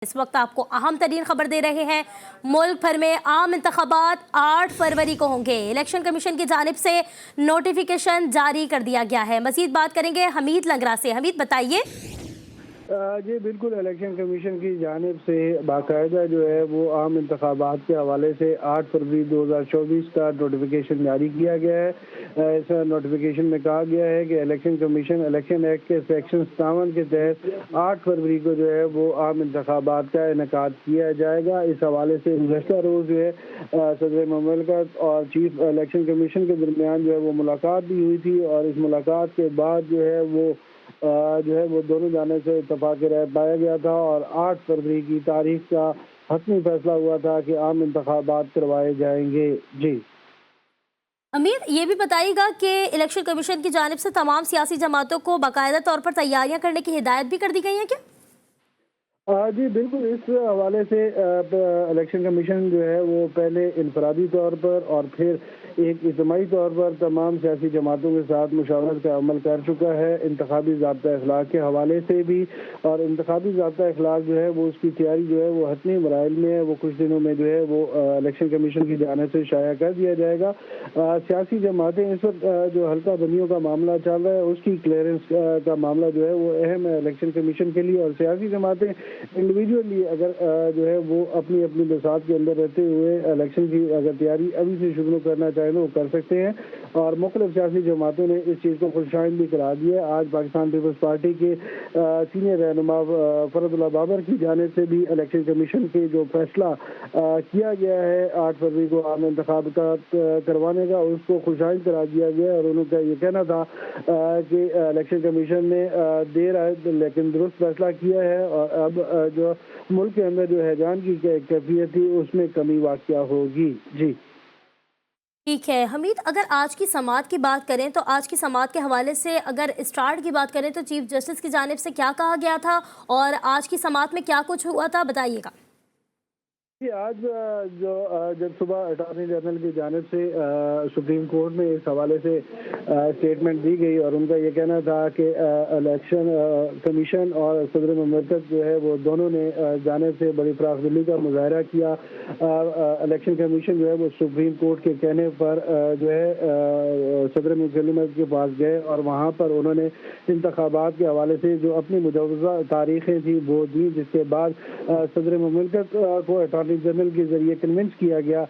इस वक्त आपको अहम तरीन खबर दे रहे हैं। मुल्क भर में आम इंतखाबात 8 फरवरी को होंगे। इलेक्शन कमीशन की जानिब से नोटिफिकेशन जारी कर दिया गया है। मजीद बात करेंगे हमीद लंगरा से। हमीद बताइए। जी बिल्कुल, इलेक्शन कमीशन की जानिब से बाकायदा जो है वो आम इंतखाबात के हवाले से 8 फरवरी 2024 का नोटिफिकेशन जारी किया गया है। इस नोटिफिकेशन में कहा गया है कि इलेक्शन कमीशन इलेक्शन एक्ट के सेक्शन 57 के तहत 8 फरवरी को जो है वो आम इंतखाबात का इनेकाद किया जाएगा। इस हवाले से गुज़श्ता रोज़ जो है सदर मुमलिकत और चीफ इलेक्शन कमीशन के दरमियान जो है वो मुलाकात भी हुई थी, और इस मुलाकात के बाद जो है वो दोनों जाने से इत्तफाक़ राय पाया गया था, और 8 फरवरी की तारीख का हतमी फैसला हुआ था कि आम इंतखाबात करवाए जाएंगे। जी अमीर, ये भी बताइएगा कि इलेक्शन कमीशन की जानिब से तमाम सियासी जमातों को बाकायदा तौर पर तैयारियां करने की हिदायत भी कर दी गई है क्या? जी बिल्कुल, इस हवाले से इलेक्शन कमीशन जो है वो पहले इनफरादी तौर पर और फिर एक इज्तिमाई तौर पर तमाम सियासी जमातों के साथ मुशावरत का अमल कर चुका है, इंतखाबी ज़ाब्ता अखलाक के हवाले से भी। और इंतखाबी ज़ाब्ता अखलाक जो है वो उसकी तैयारी जो है वो हतमी मराइल में है, वो कुछ दिनों में जो है वो इलेक्शन कमीशन की जानिब से शाया कर दिया जाएगा। सियासी जमातें इस वक्त जो हल्का बंदियों का मामला चल रहा है उसकी क्लियरेंस का मामला जो है वो अहम है इलेक्शन कमीशन के लिए। और सियासी जमातें इंडिविजुअली अगर जो है वो अपनी अपनी बसात के अंदर रहते हुए इलेक्शन की अगर तैयारी अभी से शुरू करना चाहें तो वो कर सकते हैं, और मुख्तलिफ सियासी जमातों ने इस चीज़ को खुशाइन भी करा दिया है। आज पाकिस्तान पीपल्स पार्टी के सीनियर रहनुमा फरदुल्ला बाबर की जानिब से भी इलेक्शन कमीशन के जो फैसला किया गया है 8 फरवरी को आम इंतखाब करवाने का, उसको खुशाइन करा दिया गया, और उनका ये कहना था कि इलेक्शन कमीशन ने देर आए लेकिन दुरुस्त फैसला किया है, और अब जो मुल्क के अंदर जो हैजान की कैफियत थी उसमें कमी वाक़या होगी। जी ठीक है हमीद, अगर आज की समात की बात करें तो आज की समात के हवाले से अगर स्टार्ट की बात करें तो चीफ जस्टिस की जानिब से क्या कहा गया था और आज की समात में क्या कुछ हुआ था, बताइएगा। आज जब सुबह अटॉर्नी जनरल की जानिब से सुप्रीम कोर्ट में इस हवाले से स्टेटमेंट दी गई, और उनका ये कहना था कि इलेक्शन कमीशन और सदर मुमलिकत जो है वो दोनों ने जानिब से बड़ी फराखदिली का मुजाहरा किया। इलेक्शन कमीशन जो है वो सुप्रीम कोर्ट के कहने पर जो है सदर मुमलिकत के पास गए, और वहाँ पर उन्होंने इंतखाबात के हवाले से जो अपनी मुजवज़ा तारीखें थी वो दी, जिसके बाद सदर मुमलिकत को अटॉर्नी जनरल के जरिए कन्विंस किया गया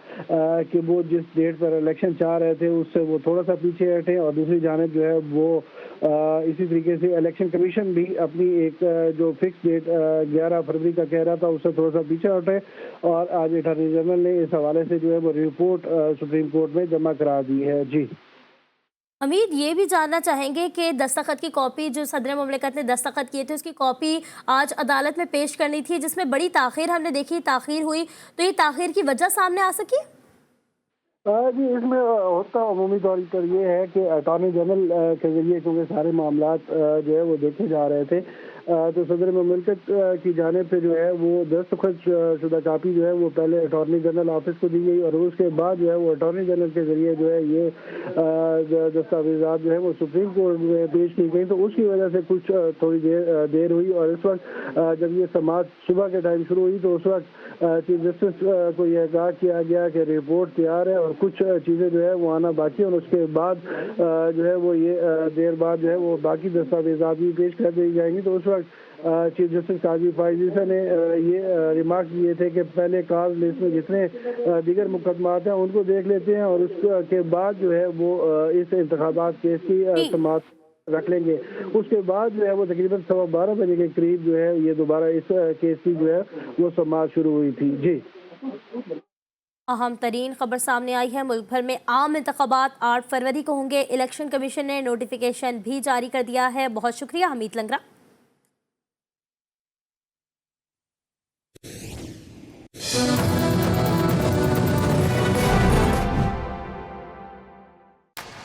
कि वो जिस डेट पर इलेक्शन चाह रहे थे उससे वो थोड़ा सा पीछे हटे, और दूसरी जानिब जो है वो इसी तरीके से इलेक्शन कमीशन भी अपनी एक जो फिक्स डेट 11 फरवरी का कह रहा था उससे थोड़ा सा पीछे हटे, और आज अटॉर्नी जनरल ने इस हवाले से जो है वो रिपोर्ट सुप्रीम कोर्ट में जमा करा दी है। जी अमीर, ये भी जानना चाहेंगे कि दस्तखत की कॉपी जो सदर मुमलिकत ने दस्तखत किए थे उसकी कॉपी आज अदालत में पेश करनी थी, जिसमें बड़ी ताख़ीर हमने देखी, ताख़ीर हुई, तो ये ताख़ीर की वजह सामने आ सकी? जी इसमें होता अमूमी तौर पर ये है कि अटॉर्नी जनरल के ज़रिए क्योंकि सारे मामलात जो है वो देखे जा रहे थे, तो सदर मुमलिकत की जानिब से जो है वो दस्तखत शुदा कापी जो है वो पहले अटॉर्नी जनरल ऑफिस को दी गई, और उसके बाद जो है वो अटॉर्नी जनरल के ज़रिए जो है ये दस्तावेज़ात जो है वो सुप्रीम कोर्ट में पेश की गई। तो उसकी वजह से कुछ थोड़ी देर हुई, और इस वक्त जब ये समात सुबह के टाइम शुरू हुई तो उस वक्त चीफ जस्टिस को यह कहा किया गया कि रिपोर्ट तैयार है और कुछ चीज़ें जो है वो आना बाकी है, और उसके बाद जो है वो ये देर बाद जो है वो बाकी दस्तावेज़ात भी पेश कर दी जाएंगी। तो उस वक्त चीफ जस्टिस काजी फायजीसा ने ये रिमार्क किए थे कि पहले काज लिस्ट में जितने दीगर मुकदमात हैं उनको देख लेते हैं, और उसके बाद जो है वो इस इंतखाबात केस की समात रख लेंगे। उसके बाद जो है वो तकरीबन 12:15 बजे के करीब जो है ये दोबारा इस केस की जो है वो समात शुरू हुई थी। जी अहम तरीन खबर सामने आई है। मुल्क भर में आम इंतखाबात 8 फरवरी को होंगे। इलेक्शन कमीशन ने नोटिफिकेशन भी जारी कर दिया है। बहुत शुक्रिया हमीद लंगरा।